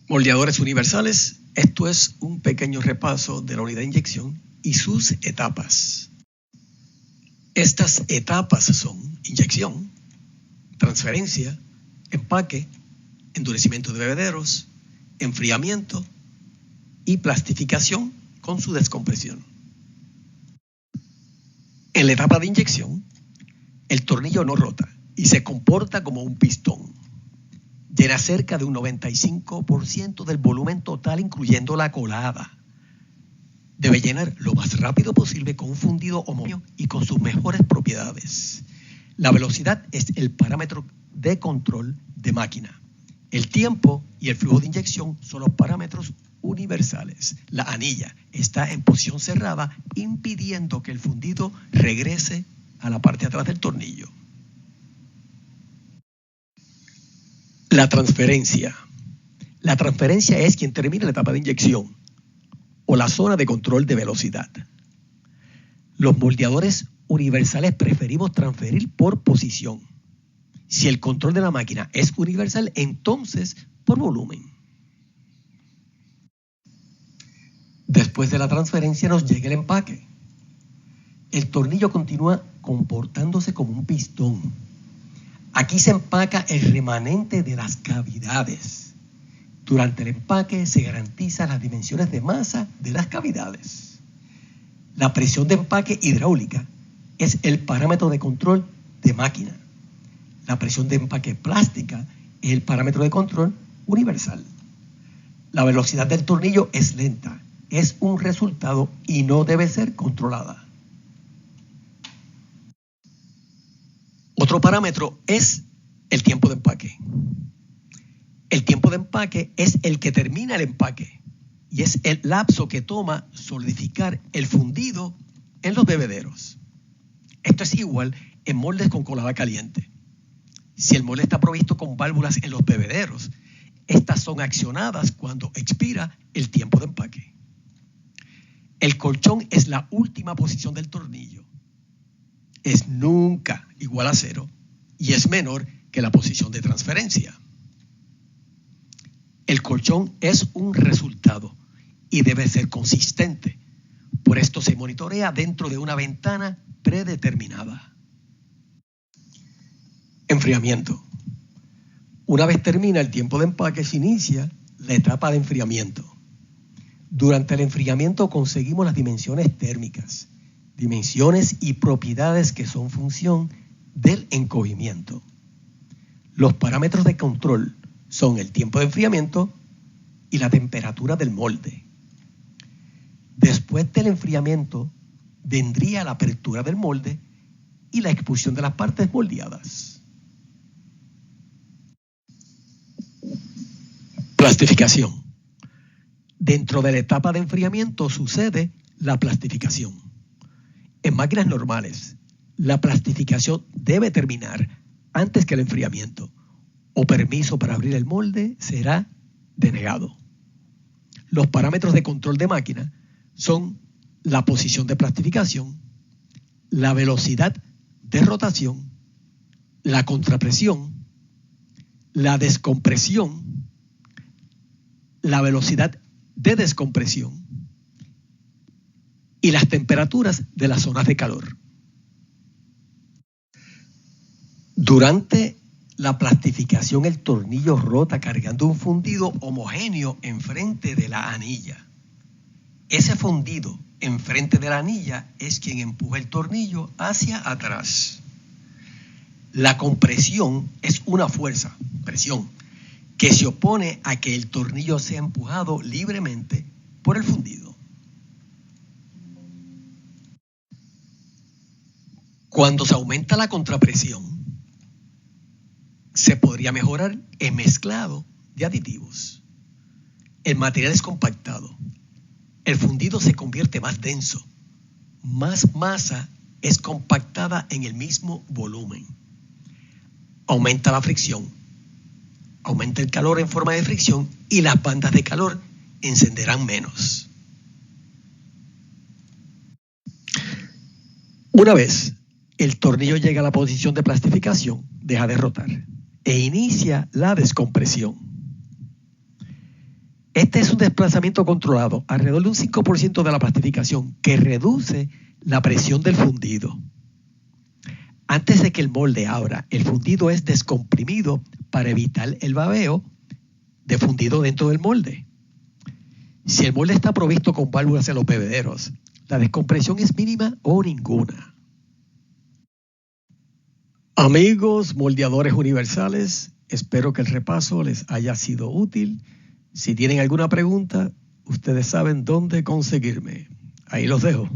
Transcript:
Moldeadores universales, esto es un pequeño repaso de la unidad de inyección y sus etapas. Estas etapas son inyección, transferencia, empaque, endurecimiento de bebederos, enfriamiento y plastificación con su descompresión. En la etapa de inyección, el tornillo no rota y se comporta como un pistón. Llena cerca de un 95% del volumen total, incluyendo la colada. Debe llenar lo más rápido posible con un fundido homogéneo y con sus mejores propiedades. La velocidad es el parámetro de control de máquina. El tiempo y el flujo de inyección son los parámetros universales. La anilla está en posición cerrada, impidiendo que el fundido regrese a la parte de atrás del tornillo. La transferencia. La transferencia es quien termina la etapa de inyección o la zona de control de velocidad. Los moldeadores universales preferimos transferir por posición. Si el control de la máquina es universal, entonces por volumen. Después de la transferencia nos llega el empaque. El tornillo continúa comportándose como un pistón. Aquí se empaca el remanente de las cavidades. Durante el empaque se garantizan las dimensiones de masa de las cavidades. La presión de empaque hidráulica es el parámetro de control de máquina. La presión de empaque plástica es el parámetro de control universal. La velocidad del tornillo es lenta, es un resultado y no debe ser controlada. Otro parámetro es el tiempo de empaque. El tiempo de empaque es el que termina el empaque y es el lapso que toma solidificar el fundido en los bebederos. Esto es igual en moldes con colada caliente. Si el molde está provisto con válvulas en los bebederos, estas son accionadas cuando expira el tiempo de empaque. El colchón es la última posición del tornillo. Es nunca igual a 0 y es menor que la posición de transferencia. El colchón es un resultado y debe ser consistente. Por esto se monitorea dentro de una ventana predeterminada. Enfriamiento. Una vez termina el tiempo de empaque, se inicia la etapa de enfriamiento. Durante el enfriamiento conseguimos las dimensiones térmicas, dimensiones y propiedades que son función del encogimiento. Los parámetros de control son el tiempo de enfriamiento y la temperatura del molde. Después del enfriamiento vendría la apertura del molde y la expulsión de las partes moldeadas. Plastificación. Dentro de la etapa de enfriamiento sucede la plastificación. En máquinas normales, la plastificación debe terminar antes que el enfriamiento, o permiso para abrir el molde será denegado. Los parámetros de control de máquina son la posición de plastificación, la velocidad de rotación, la contrapresión, la descompresión, la velocidad de descompresión y las temperaturas de las zonas de calor. Durante la plastificación, el tornillo rota cargando un fundido homogéneo enfrente de la anilla. Ese fundido enfrente de la anilla es quien empuja el tornillo hacia atrás. La compresión es una fuerza, presión, que se opone a que el tornillo sea empujado libremente por el fundido. Cuando se aumenta la contrapresión, se podría mejorar el mezclado de aditivos. El material es compactado. El fundido se convierte más denso. Más masa es compactada en el mismo volumen. Aumenta la fricción. Aumenta el calor en forma de fricción y las bandas de calor encenderán menos. Una vez el tornillo llega a la posición de plastificación, deja de rotar e inicia la descompresión. Este es un desplazamiento controlado, alrededor de un 5% de la plastificación, que reduce la presión del fundido. Antes de que el molde abra, el fundido es descomprimido para evitar el babeo de fundido dentro del molde. Si el molde está provisto con válvulas en los bebederos, la descompresión es mínima o ninguna. Amigos moldeadores universales, espero que el repaso les haya sido útil. Si tienen alguna pregunta, ustedes saben dónde conseguirme. Ahí los dejo.